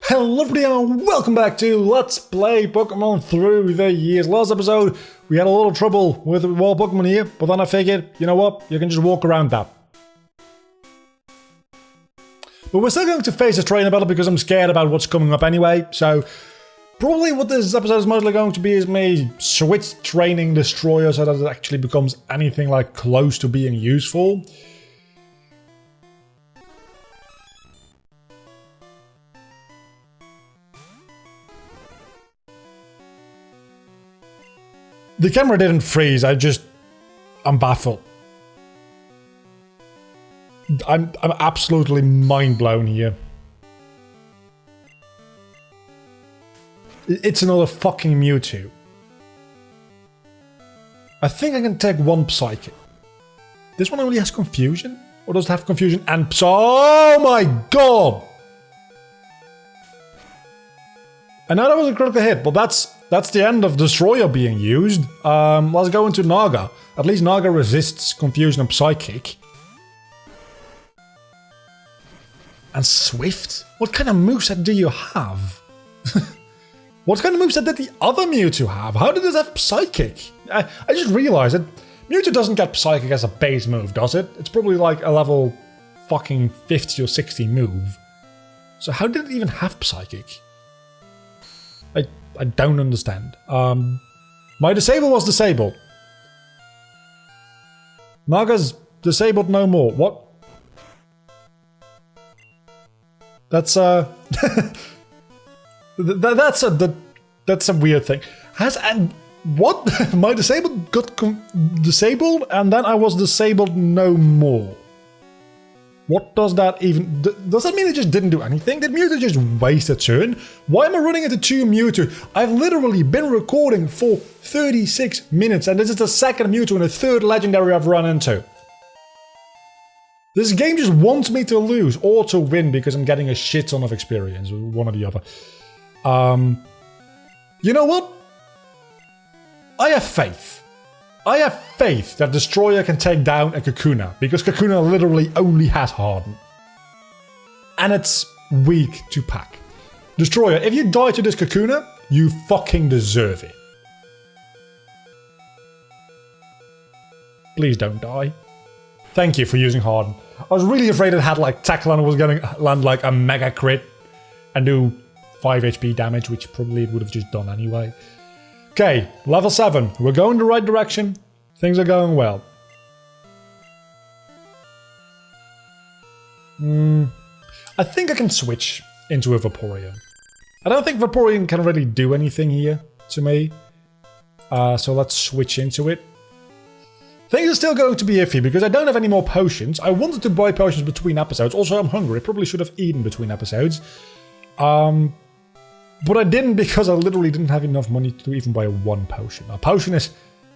Hello everybody and welcome back to Let's Play Pokemon Through the Years. Last episode we had a lot of trouble with the wild Pokemon here, but then I figured, you know what, you can just walk around that. But we're still going to face a trainer battle because I'm scared about what's coming up anyway, so probably what this episode is mostly going to be is me switch training Destroyer so that it actually becomes anything like close to being useful. The camera didn't freeze, I'm baffled. I'm absolutely mind blown here. It's another fucking Mewtwo. I think I can take one Psychic. This one only has Confusion? Or does it have Confusion and oh my god! I know that was a critical hit, but that's the end of Destroyer being used. Let's go into Naga. At least Naga resists Confusion and Psychic. And Swift? What kind of moveset do you have? What kind of moveset did the other Mewtwo have? How did it have Psychic? I just realized that Mewtwo doesn't get Psychic as a base move, does it? It's probably like a level fucking 50 or 60 move. So how did it even have Psychic? I don't understand. My Disable was disabled. Naga's disabled no more. What? That's that's a weird thing. What? My Disabled got disabled and then I was disabled no more. What does that even... Does that mean it just didn't do anything? Did Mewtwo just waste a turn? Why am I running into two Mewtwo? I've literally been recording for 36 minutes and this is the second Mewtwo and the third legendary I've run into. This game just wants me to lose or to win because I'm getting a shit ton of experience, one or the other. You know what? I have faith. I have faith that Destroyer can take down a Kakuna, because Kakuna literally only has Harden. And it's weak to pack. Destroyer, if you die to this Kakuna, you fucking deserve it. Please don't die. Thank you for using Harden. I was really afraid it had like Tackle and was going to land like a mega crit and do 5 HP damage, which probably it would have just done anyway. Okay, level 7. We're going the right direction. Things are going well. I think I can switch into a Vaporeon. I don't think Vaporeon can really do anything here to me. So let's switch into it. Things are still going to be iffy because I don't have any more potions. I wanted to buy potions between episodes. Also, I'm hungry. I probably should have eaten between episodes. But I didn't because I literally didn't have enough money to even buy one potion. A potion is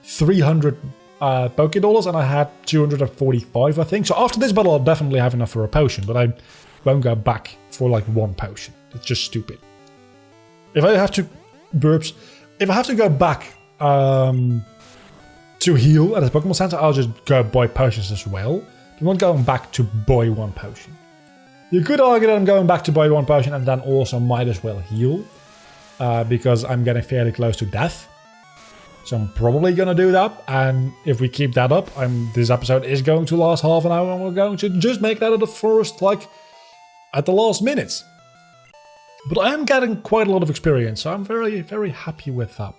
300 Poké Dollars and I had 245, I think. So after this battle, I'll definitely have enough for a potion, but I won't go back for like one potion. It's just stupid. If I have to... Burps. If I have to go back to heal at the Pokemon Center, I'll just go buy potions as well. I'm not going back to buy one potion. You could argue that I'm going back to buy one potion and then also might as well heal. Because I'm getting fairly close to death. So I'm probably going to do that. And if we keep that up, this episode is going to last half an hour and we're going to just make that at the first, like, at the last minutes. But I am getting quite a lot of experience, so I'm very, very happy with that.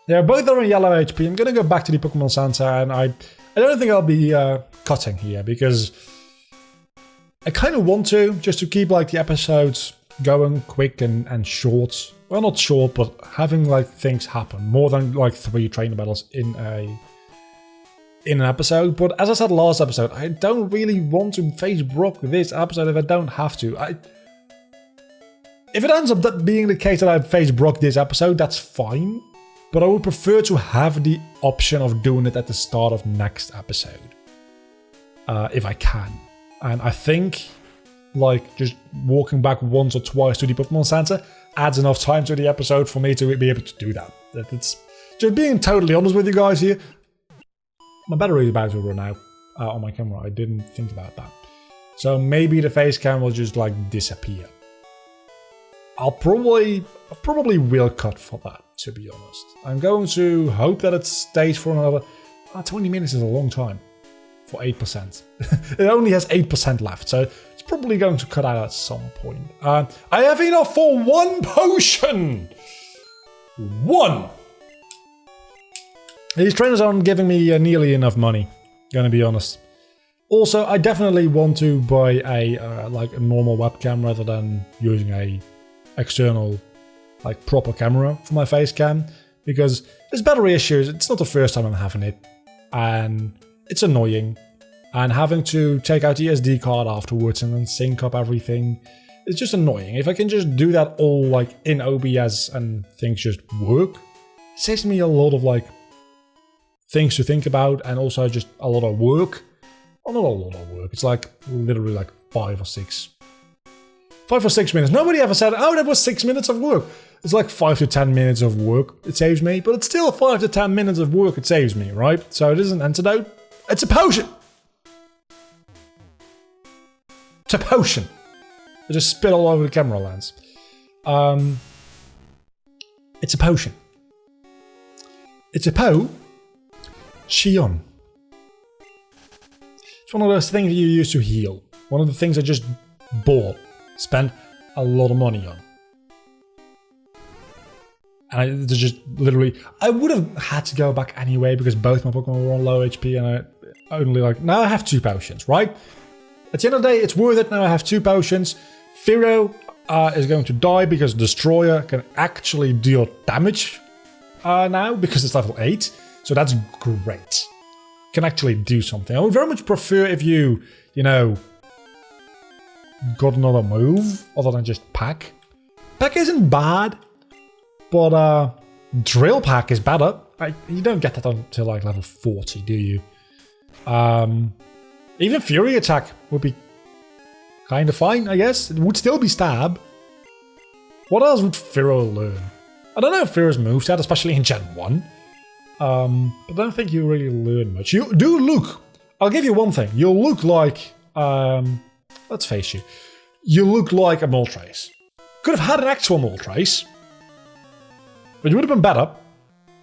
Yeah, both are in yellow HP. I'm going to go back to the Pokemon Center and I don't think I'll be cutting here because I kind of want to, just to keep like the episodes going quick and short. Well, not short, but having like things happen. More than like 3 trainer battles in an episode. But as I said last episode, I don't really want to face Brock this episode if I don't have to. If it ends up being the case that I face Brock this episode, that's fine. But I would prefer to have the option of doing it at the start of next episode. If I can. And I think, like, just walking back once or twice to the Pokemon Center adds enough time to the episode for me to be able to do that. It's just being totally honest with you guys here. My battery is about to run out on my camera. I didn't think about that. So maybe the face cam will just like disappear. I probably will cut for that, to be honest. I'm going to hope that it stays for another... 20 minutes is a long time for 8%. It only has 8% left, so it's probably going to cut out at some point. I have enough for 1 potion! 1! These trainers aren't giving me nearly enough money, gonna be honest. Also, I definitely want to buy a like a normal webcam rather than using a external, like proper camera for my face cam, because there's battery issues. It's not the first time I'm having it, and it's annoying. And having to take out the SD card afterwards and then sync up everything, it's just annoying. If I can just do that all like in OBS and things just work, it saves me a lot of like things to think about and also just a lot of work. Well, not a lot of work. It's like literally like 5 or 6 minutes. Nobody ever said, oh, that was 6 minutes of work. It's like 5 to 10 minutes of work it saves me, but it's still 5 to 10 minutes of work it saves me, right? So it is an antidote. It's a potion. It's a potion. I just spit all over the camera lens. It's a potion. It's a potion. It's one of those things you use to heal. One of the things I just bought. Spent a lot of money on. And I just literally... I would have had to go back anyway because both my Pokemon were on low HP and I only like... Now I have 2 potions, right? At the end of the day, it's worth it. Now I have 2 potions. Firo is going to die because Destroyer can actually deal damage now because it's level 8. So that's great. Can actually do something. I would very much prefer if you know, got another move other than just Pack. Pack isn't bad, but Drill Pack is better. You don't get that until like level 40, do you? Even Fury Attack would be kind of fine, I guess. It would still be Stab. What else would Firo learn? I don't know if Firo's moveset, especially in Gen 1. But I don't think you really learn much. You do look... I'll give you one thing. You look like... let's face you. You look like a Moltres. Could have had an actual Moltres. But it would have been better.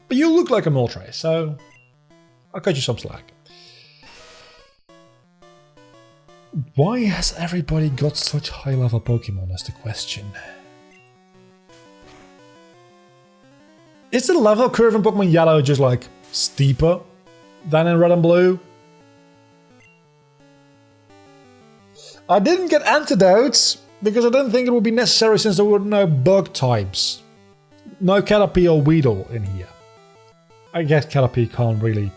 But you look like a Moltres, so... I'll cut you some slack. Why has everybody got such high-level Pokemon is the question. Is the level curve in Pokemon Yellow just like steeper than in Red and Blue? I didn't get antidotes because I didn't think it would be necessary since there were no bug types. No Caterpie or Weedle in here. I guess Caterpie can't really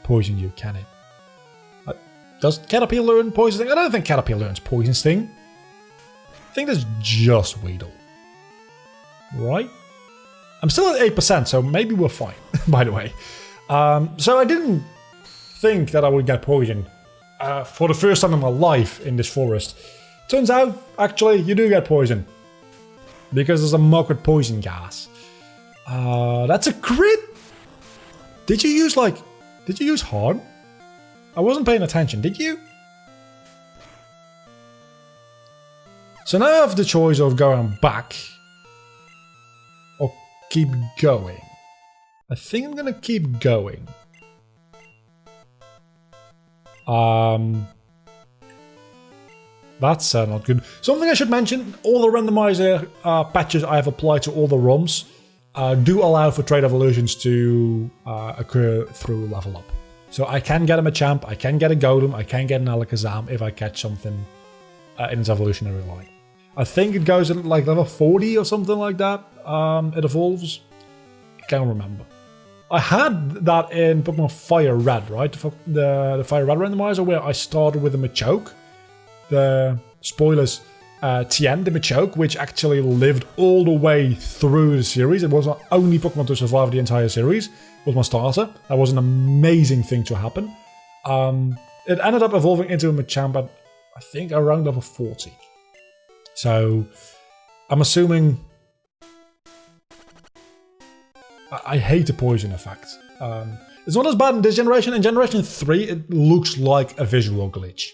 poison you, can it? Does Caterpie learn Poison Sting? I don't think Caterpie learns Poison Sting. I think that's just Weedle. Right? I'm still at 8%, so maybe we're fine, by the way. So I didn't think that I would get poisoned for the first time in my life in this forest. Turns out, actually, you do get poisoned. Because there's a mug with poison gas. That's a crit! Did you use Horn? I wasn't paying attention, did you? So now I have the choice of going back or keep going. I think I'm gonna keep going. That's not good. Something I should mention, all the randomizer patches I have applied to all the ROMs do allow for trade evolutions to occur through level up. So I can get a Machamp, I can get a Golem, I can get an Alakazam if I catch something in its evolutionary line. I think it goes at like level 40 or something like that. It evolves. I can't remember. I had that in Pokemon Fire Red, right? The Fire Red randomizer where I started with a Machoke. The spoilers, Tien, the Machoke, which actually lived all the way through the series. It was the only Pokemon to survive the entire series. Was my starter. That was an amazing thing to happen. It ended up evolving into a Machamp at, I think, around level 40. So, I'm assuming... I hate the poison effect. It's not as bad in this generation. In Generation 3, it looks like a visual glitch.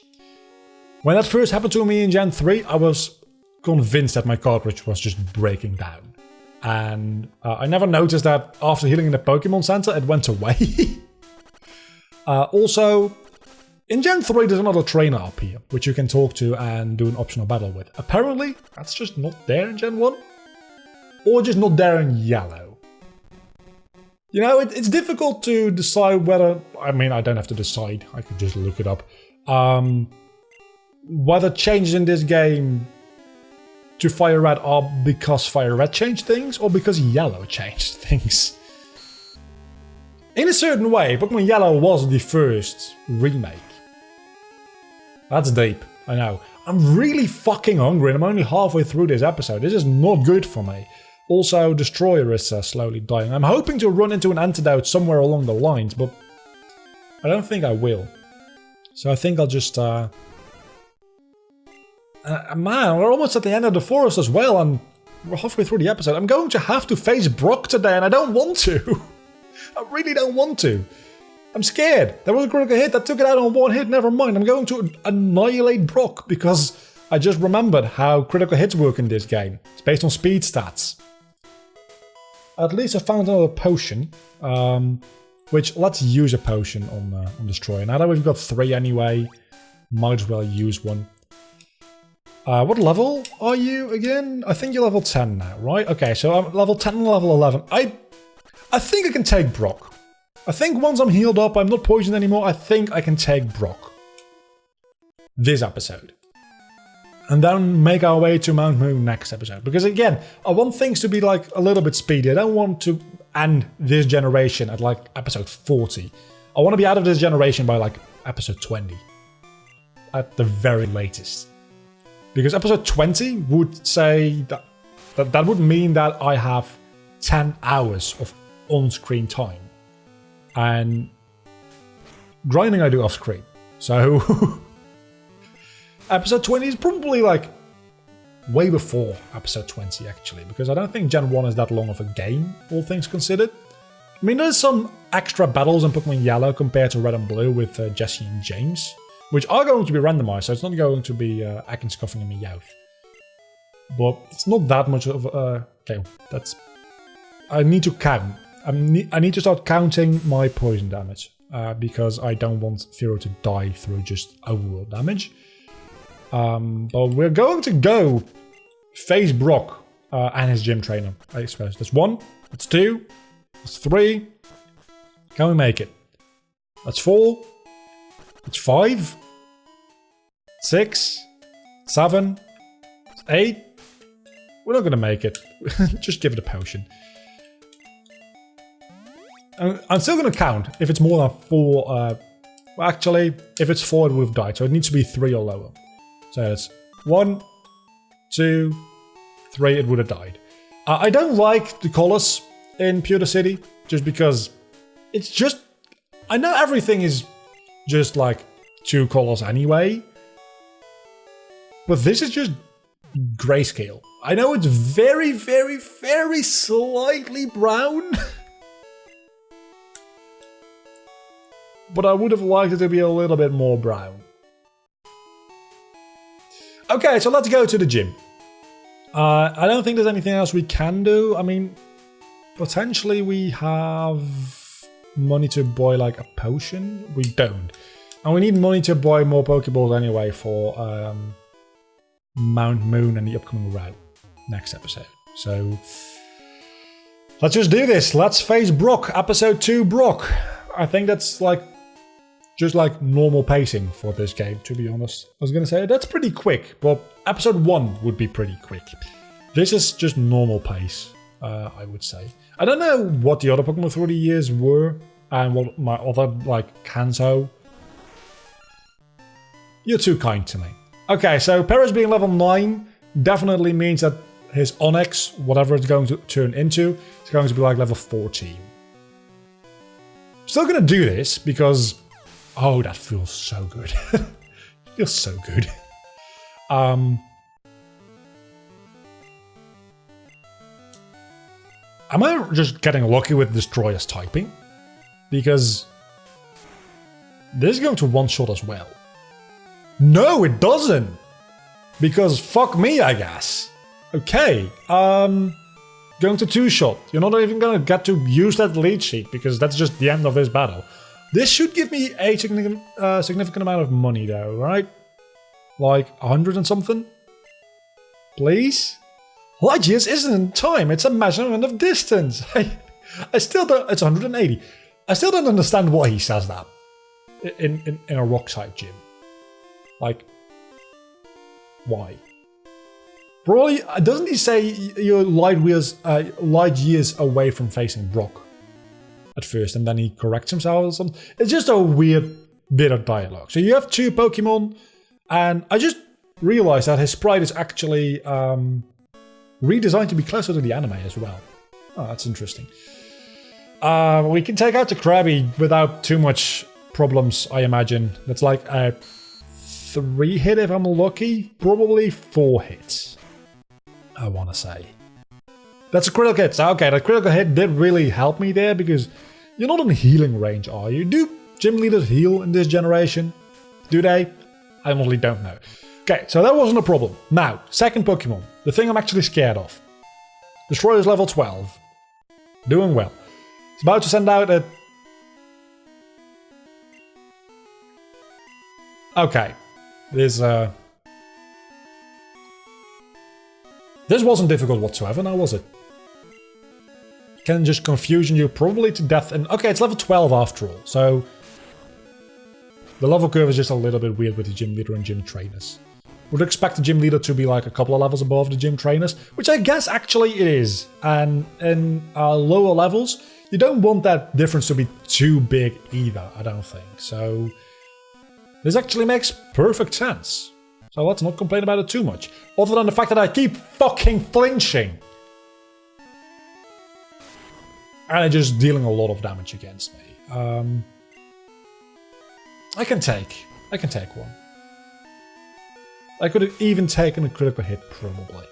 When that first happened to me in Gen 3, I was convinced that my cartridge was just breaking down. And I never noticed that after healing in the Pokemon Center, it went away. Also, in Gen 3 there's another trainer up here, which you can talk to and do an optional battle with. Apparently, that's just not there in Gen 1. Or just not there in Yellow. You know, it's difficult to decide whether... I mean, I don't have to decide. I could just look it up. Whether changes in this game to Fire Red are because Fire Red changed things or because Yellow changed things. In a certain way, Pokemon Yellow was the first remake. That's deep, I know. I'm really fucking hungry and I'm only halfway through this episode. This is not good for me. Also, Destroyer is slowly dying. I'm hoping to run into an antidote somewhere along the lines, but I don't think I will. So I think I'll just... man, we're almost at the end of the forest as well, and we're halfway through the episode. I'm going to have to face Brock today, and I don't want to. I really don't want to. I'm scared. There was a critical hit that took it out on one hit. Never mind. I'm going to annihilate Brock because I just remembered how critical hits work in this game. It's based on speed stats. At least I found another potion, which let's use a potion on Destroyer. Now that we've got 3 anyway, might as well use one. What level are you again? I think you're level 10 now, right? Okay, so I'm level 10 and level 11. I think I can take Brock. I think once I'm healed up, I'm not poisoned anymore, I think I can take Brock. This episode. And then make our way to Mount Moon next episode. Because again, I want things to be like a little bit speedy. I don't want to end this generation at like episode 40. I want to be out of this generation by like episode 20. At the very latest. Because episode 20 would say that would mean that I have 10 hours of on-screen time. And grinding I do off-screen. So episode 20 is probably like way before episode 20 actually. Because I don't think Gen 1 is that long of a game, all things considered. I mean, there's some extra battles in Pokemon Yellow compared to Red and Blue with Jesse and James. Which are going to be randomized, so it's not going to be Acting, Scuffing, and Meowth. But it's not that much of a... okay, that's... I need to count. I need to start counting my poison damage. Because I don't want Firo to die through just overall damage. But we're going to go face Brock and his gym trainer, I suppose. That's 1, that's 2, that's 3. Can we make it? That's 4. It's 5, 6, 7, 8. We're not going to make it. Just give it a potion. I'm still going to count if it's more than 4. Well, actually, if it's 4, it would have died. So it needs to be 3 or lower. So it's 1, 2, 3. It would have died. I don't like the colors in Pewter City. Just because it's just... I know everything is... just like 2 colors anyway. But this is just grayscale. I know it's very, very, very slightly brown. But I would have liked it to be a little bit more brown. Okay, so let's go to the gym. I don't think there's anything else we can do. I mean, potentially we have... money to buy like a potion? We don't. And we need money to buy more Pokeballs anyway for Mount Moon and the upcoming route next episode. So let's just do this. Let's face Brock. Episode 2 Brock. I think that's like just like normal pacing for this game, to be honest. I was going to say that's pretty quick, but episode 1 would be pretty quick. This is just normal pace, I would say. I don't know what the other Pokemon through the years were and what my other, like, Kanto. You're too kind to me. Okay, so Paris being level 9 definitely means that his Onix, whatever it's going to turn into, is going to be like level 14. Still gonna do this because... oh, that feels so good. Feels so good. Am I just getting lucky with Destroyer's typing? Because this is going to one-shot as well. No, it doesn't. Because fuck me, I guess. Okay, going to two-shot. You're not even gonna get to use that lead sheet because that's just the end of this battle. This should give me a significant amount of money though, right? Like 100 and something? Please? Light years isn't time, it's a measurement of distance. I still don't, it's 180. I still don't understand why he says that in a rockside gym. Like, why? Probably, doesn't he say you're light years away from facing Brock at first, and then he corrects himself or something? It's just a weird bit of dialogue. So you have two Pokemon, and I just realized that his sprite is actually redesigned to be closer to the anime as well. Oh, that's interesting. We can take out the Krabby without too much problems, I imagine. That's like a 3 hit if I'm lucky, probably 4 hits. I want to say. That's a critical hit. So, okay, that critical hit did really help me there because you're not in healing range, are you? Do gym leaders heal in this generation? Do they? I honestly don't know. Okay, so that wasn't a problem. Now, second Pokemon. The thing I'm actually scared of. Destroyer's level 12. Doing well. It's about to send out a... Okay. This wasn't difficult whatsoever, now was it? Can just confusion you probably to death. And okay, it's level 12 after all, so the level curve is just a little bit weird with the gym leader and gym trainers. Would expect the gym leader to be like a couple of levels above the gym trainers, which I guess actually it is. And in lower levels, you don't want that difference to be too big either, I don't think. So this actually makes perfect sense. So let's not complain about it too much. Other than the fact that I keep fucking flinching. And it's just dealing a lot of damage against me. I can take one. I could have even taken a critical hit, probably.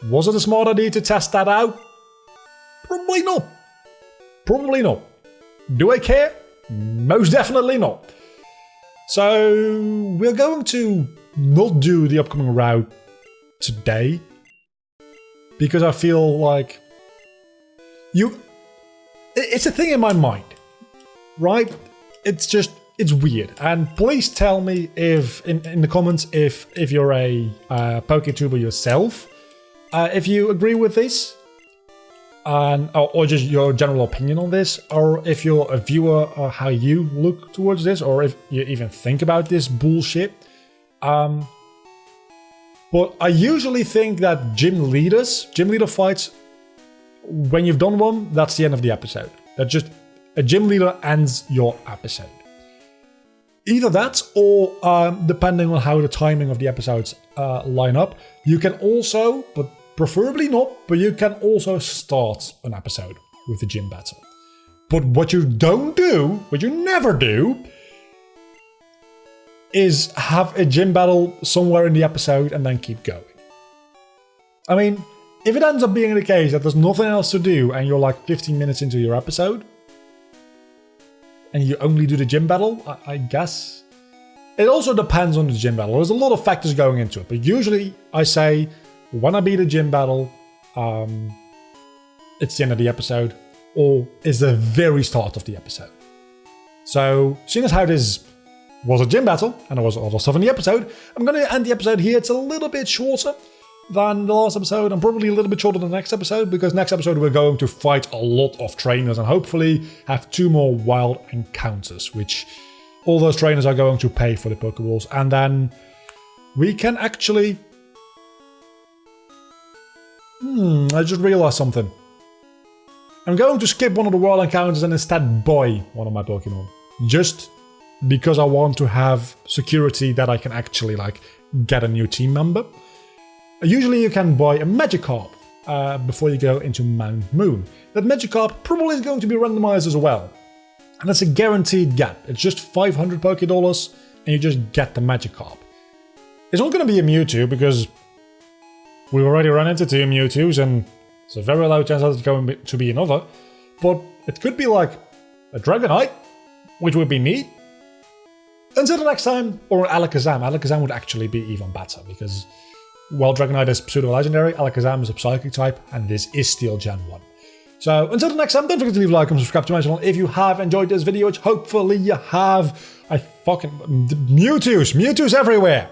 Was it a smart idea to test that out? Probably not. Probably not. Do I care? Most definitely not. So we're going to not do the upcoming route today because I feel like it's a thing in my mind, right? It's weird. And please tell me if in the comments if you're a PokeTuber yourself, if you agree with this. Or just your general opinion on this, or if you're a viewer, or how you look towards this, or if you even think about this bullshit. But I usually think that gym leader fights, when you've done one, that's the end of the episode. That just a gym leader ends your episode. Either that, or depending on how the timing of the episodes line up, you can also, but preferably not, but you can also start an episode with a gym battle. But what you don't do, what you never do, is have a gym battle somewhere in the episode and then keep going. I mean, if it ends up being the case that there's nothing else to do and you're like 15 minutes into your episode, and you only do the gym battle, I guess. It also depends on the gym battle. There's a lot of factors going into it, but usually I say, when I beat a gym battle, it's the end of the episode, or it's the very start of the episode. So, seeing as how this was a gym battle, and there was other stuff in the episode, I'm going to end the episode here. It's a little bit shorter than the last episode, and probably a little bit shorter than the next episode, because next episode we're going to fight a lot of trainers, and hopefully have 2 more wild encounters, which all those trainers are going to pay for the Pokeballs, and then we can actually... I just realized something. I'm going to skip one of the wild encounters and instead buy one of my Pokemon. Just because I want to have security that I can actually get a new team member. Usually you can buy a Magikarp before you go into Mount Moon. That Magikarp probably is going to be randomized as well. And that's a guaranteed get. It's just 500 Pokédollars and you just get the Magikarp. It's not going to be a Mewtwo because we've already run into 2 Mewtwo's and there's a very low chance that it's going to be another. But it could be like a Dragonite, which would be neat. Until the next time, or Alakazam. Alakazam would actually be even better because, while Dragonite is pseudo-legendary, Alakazam is a psychic type, and this is still Gen 1. So until the next time, don't forget to leave a like and subscribe to my channel if you have enjoyed this video, which hopefully you have. Mewtwo's everywhere.